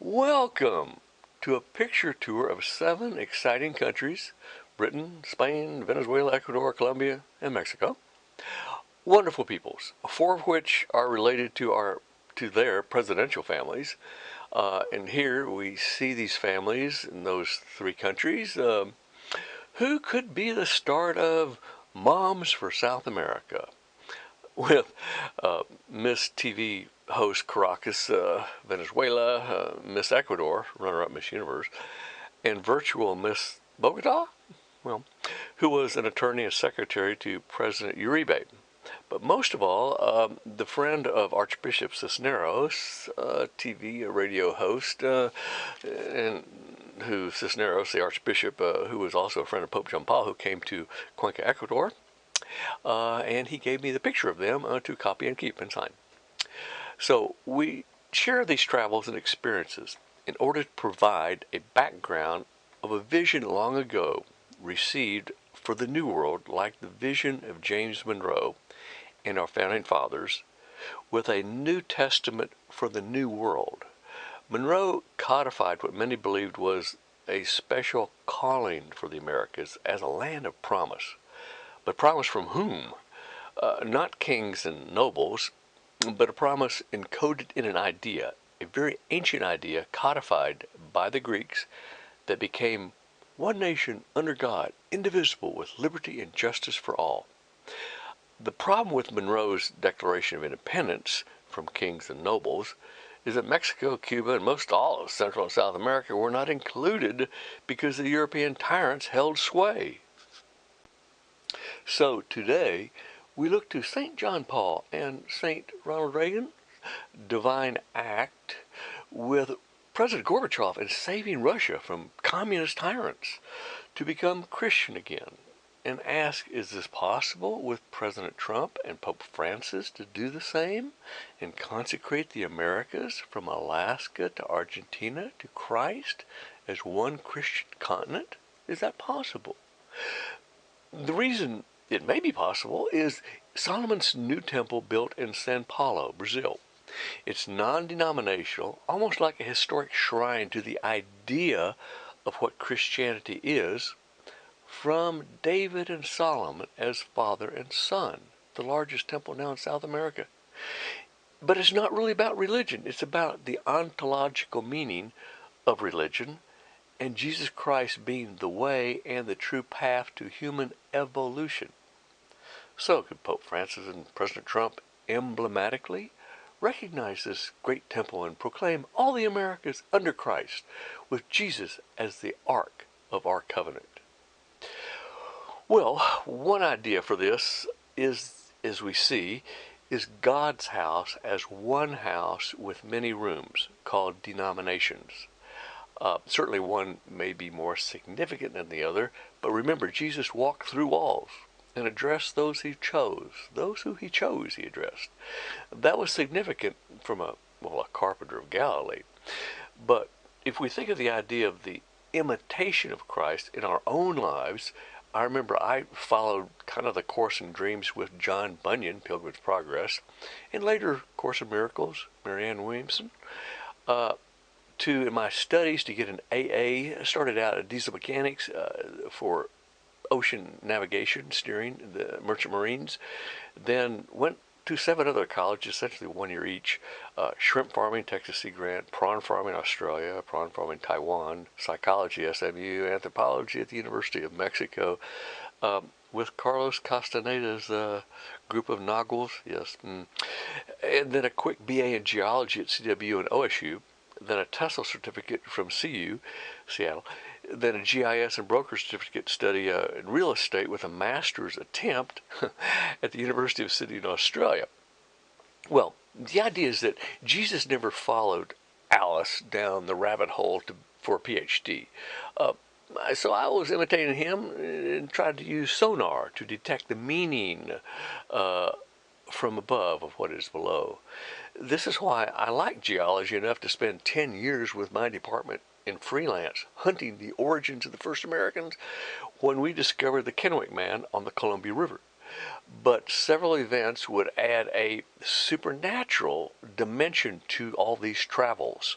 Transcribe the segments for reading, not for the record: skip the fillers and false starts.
Welcome to a picture tour of 7 exciting countries: Britain, Spain, Venezuela, Ecuador, Colombia, and Mexico. Wonderful peoples, 4 of which are related to their presidential families. And here we see these families in those 3 countries. Who could be the start of Moms for South America? With Miss TV host Caracas, Venezuela, Miss Ecuador, runner-up Miss Universe, and virtual Miss Bogota, well, who was an attorney and secretary to President Uribe. But most of all, the friend of Archbishop Cisneros, TV radio host, and who Cisneros, the Archbishop, who was also a friend of Pope John Paul, who came to Cuenca, Ecuador, and he gave me the picture of them to copy and keep and sign. So we share these travels and experiences in order to provide a background of a vision long ago received for the New World, like the vision of James Monroe and our founding fathers, with a New Testament for the New World. Monroe codified what many believed was a special calling for the Americas as a land of promise. But promise from whom? Not kings and nobles, but a promise encoded in an idea, a very ancient idea codified by the Greeks that became one nation under God, indivisible, with liberty and justice for all. The problem with Monroe's Declaration of Independence from kings and nobles is that Mexico, Cuba, and most all of Central and South America were not included because the European tyrants held sway. So today, we look to St. John Paul and St. Ronald Reagan's divine act with President Gorbachev in saving Russia from communist tyrants to become Christian again, and ask, is this possible with President Trump and Pope Francis to do the same and consecrate the Americas from Alaska to Argentina to Christ as one Christian continent? Is that possible? The reason it may be possible is Solomon's new temple built in Sao Paulo, Brazil. It's non-denominational, almost like a historic shrine to the idea of what Christianity is, from David and Solomon as father and son, the largest temple now in South America. But it's not really about religion. It's about the ontological meaning of religion, and Jesus Christ being the way and the true path to human evolution. So could Pope Francis and President Trump emblematically recognize this great temple and proclaim all the Americas under Christ, with Jesus as the ark of our covenant. Well, one idea for this is, as we see, is God's house as one house with many rooms, called denominations. Certainly one may be more significant than the other, but remember, Jesus walked through walls and addressed those he chose. Those who he chose, he addressed. That was significant from a carpenter of Galilee. But if we think of the idea of the imitation of Christ in our own lives, I remember I followed kind of the Course in Dreams with John Bunyan, Pilgrim's Progress, and later Course in Miracles, Marianne Williamson, in my studies to get an AA. I started out at diesel mechanics for ocean navigation, steering the merchant marines, then went to 7 other colleges, essentially 1 year each: shrimp farming, Texas Sea Grant; prawn farming, Australia; prawn farming, Taiwan; psychology, SMU; anthropology at the University of Mexico, with Carlos Castaneda's group of Naguals, yes, and then a quick BA in geology at CW and OSU, then a TESOL certificate from CU, Seattle, then a GIS and broker certificate study in real estate with a master's attempt at the University of Sydney in Australia. Well, the idea is that Jesus never followed Alice down the rabbit hole for a PhD. So I was imitating him and tried to use sonar to detect the meaning from above of what is below. This is why I like geology enough to spend 10 years with my department in freelance hunting the origins of the first Americans when we discovered the Kennewick Man on the Columbia River. But several events would add a supernatural dimension to all these travels.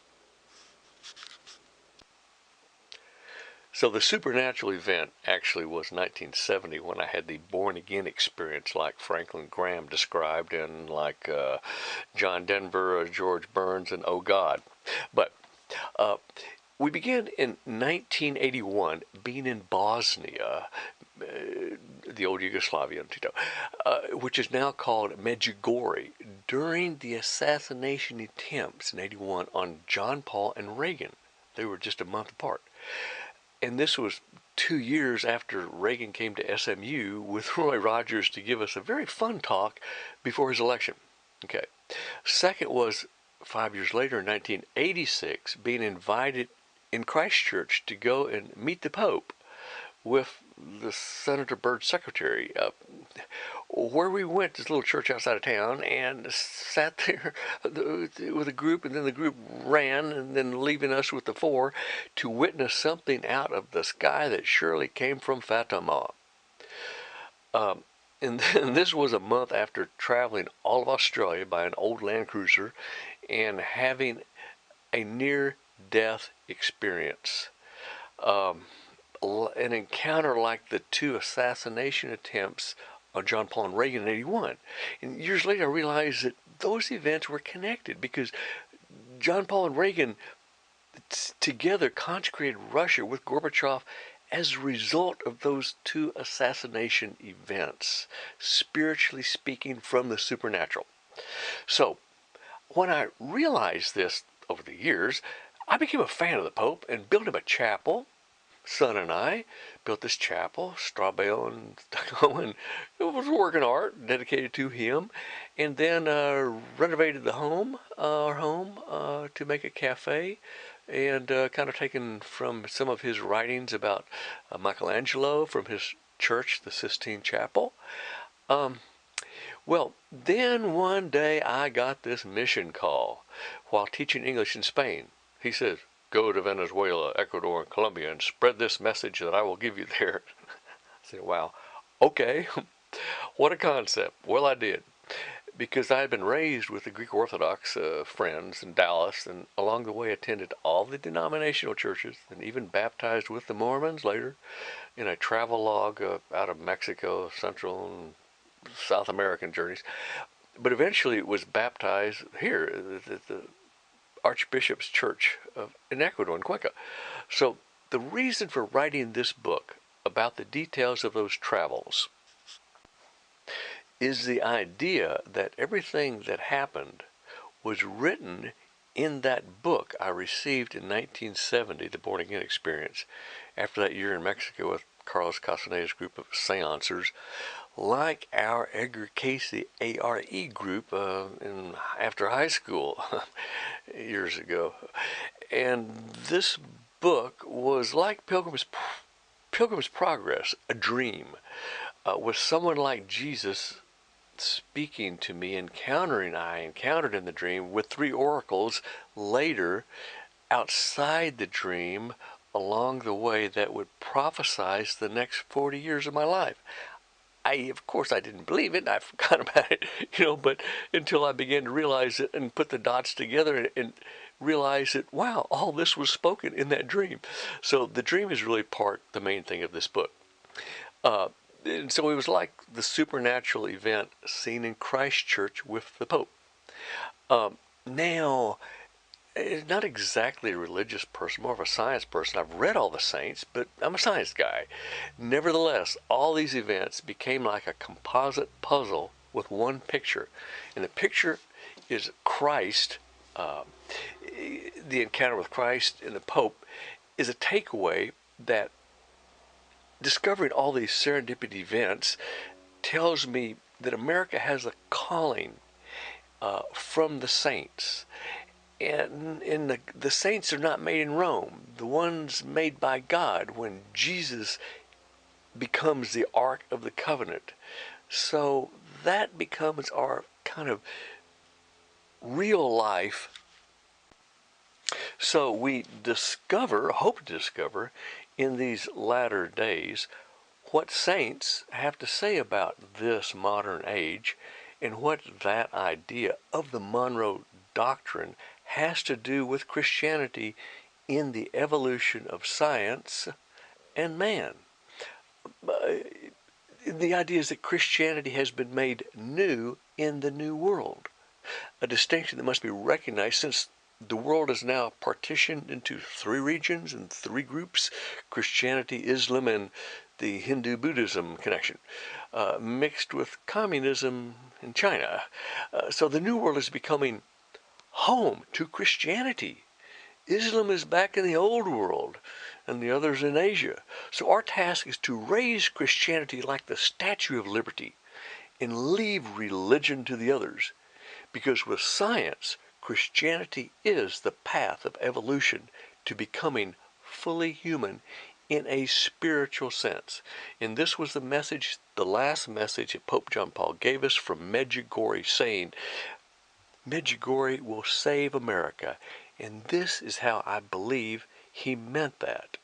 So the supernatural event actually was 1970 when I had the born again experience like Franklin Graham described and like John Denver, George Burns, and Oh God. But uh, we began in 1981 being in Bosnia, the old Yugoslavia, which is now called Medjugorje, during the assassination attempts in 81 on John Paul and Reagan. They were just a month apart. And this was 2 years after Reagan came to SMU with Roy Rogers to give us a very fun talk before his election. Okay. Second was 5 years later in 1986 being invited in Christchurch to go and meet the Pope with the Senator Byrd's secretary, where we went to this little church outside of town and sat there with a group, and then the group ran, and then leaving us with the four to witness something out of the sky that surely came from Fatima. And then this was a month after traveling all of Australia by an old Land Cruiser and having a near-death experience. An encounter like the two assassination attempts on John Paul and Reagan in 81. And years later, I realized that those events were connected because John Paul and Reagan together consecrated Russia with Gorbachev as a result of those two assassination events, spiritually speaking, from the supernatural. So, when I realized this over the years, I became a fan of the Pope and built him a chapel. Son and I built this chapel, straw bale and stucco, and it was a work of art dedicated to him. And then renovated the home, our home, to make a cafe, and kind of taken from some of his writings about Michelangelo from his church, the Sistine Chapel. Well, then one day I got this mission call while teaching English in Spain. He says, "Go to Venezuela, Ecuador, and Colombia and spread this message that I will give you there." I said, wow, okay, what a concept. Well, I did, because I had been raised with the Greek Orthodox friends in Dallas, and along the way attended all the denominational churches and even baptized with the Mormons later in a travel log out of Mexico, Central and South American journeys. But eventually it was baptized here at the Archbishop's Church in Ecuador, in Cuenca. So the reason for writing this book about the details of those travels is the idea that everything that happened was written in that book I received in 1970, the Born Again Experience, after that year in Mexico with Carlos Castaneda's group of seancers, like our Edgar Casey ARE group after high school years ago. And this book was like Pilgrim's Progress, a dream, with someone like Jesus speaking to me, I encountered in the dream with three oracles later outside the dream along the way that would prophesize the next 40 years of my life. Of course, I didn't believe it. I forgot about it, but until I began to realize it and put the dots together and realize that, wow, all this was spoken in that dream. So the dream is really the main thing of this book. And so it was like the supernatural event seen in Christchurch with the Pope. Now, not exactly a religious person, more of a science person. I've read all the saints, but I'm a science guy. Nevertheless, all these events became like a composite puzzle with one picture. And the picture is Christ. The encounter with Christ and the Pope is a takeaway that discovering all these serendipity events tells me that America has a calling from the saints. And the saints are not made in Rome. The ones made by God when Jesus becomes the Ark of the Covenant. So that becomes our kind of real life. So we hope to discover in these latter days what saints have to say about this modern age and what that idea of the Monroe Doctrine has to do with Christianity in the evolution of science and man. The idea is that Christianity has been made new in the New World, a distinction that must be recognized since the world is now partitioned into three regions and three groups: Christianity, Islam, and the Hindu-Buddhism connection, mixed with communism in China. So the New World is becoming home to Christianity. Islam is back in the old world, and the others in Asia. So our task is to raise Christianity like the Statue of Liberty and leave religion to the others. Because with science, Christianity is the path of evolution to becoming fully human in a spiritual sense. And this was the message, the last message that Pope John Paul gave us from Medjugorje, saying, Medjugorje will save America. And this is how I believe he meant that.